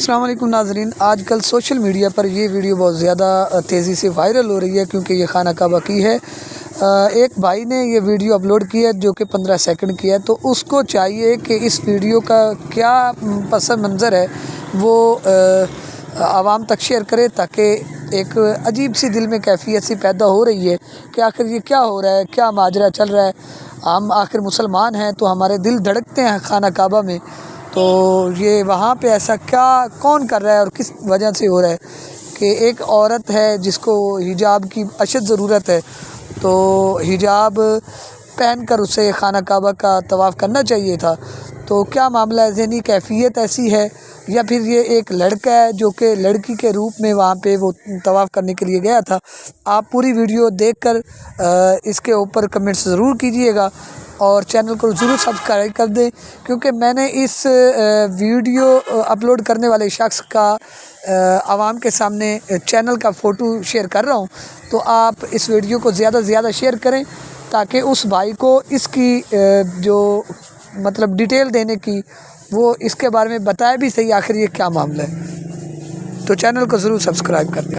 अस्सलाम वालेकुम नाज़रीन। आज कल सोशल मीडिया पर ये वीडियो बहुत ज़्यादा तेज़ी से वायरल हो रही है क्योंकि ये खाना काबा की है। एक भाई ने ये वीडियो अपलोड की है जो कि 15 सेकंड की है, तो उसको चाहिए कि इस वीडियो का क्या पस मंज़र है वो आवाम तक शेयर करे, ताकि एक अजीब सी दिल में कैफियत सी पैदा हो रही है कि आखिर ये क्या हो रहा है, क्या माजरा चल रहा है। हम आखिर मुसलमान हैं तो हमारे दिल धड़कते हैं खाना काबा में, तो ये वहाँ पे ऐसा क्या कौन कर रहा है और किस वजह से हो रहा है कि एक औरत है जिसको हिजाब की अशद ज़रूरत है, तो हिजाब पहन कर उसे खाना काबा का तवाफ़ करना चाहिए था। तो क्या मामला है, ज़हनी कैफियत ऐसी है या फिर ये एक लड़का है जो कि लड़की के रूप में वहाँ पे वो तवाफ़ करने के लिए गया था। आप पूरी वीडियो देखकर इसके ऊपर कमेंट्स ज़रूर कीजिएगा और चैनल को ज़रूर सब्सक्राइब कर दें, क्योंकि मैंने इस वीडियो अपलोड करने वाले शख्स का आवाम के सामने चैनल का फ़ोटो शेयर कर रहा हूं। तो आप इस वीडियो को ज़्यादा से ज़्यादा शेयर करें ताकि उस भाई को इसकी जो मतलब डिटेल देने की वो इसके बारे में बताए भी सही आखिर ये क्या मामला है। तो चैनल को ज़रूर सब्सक्राइब कर दें।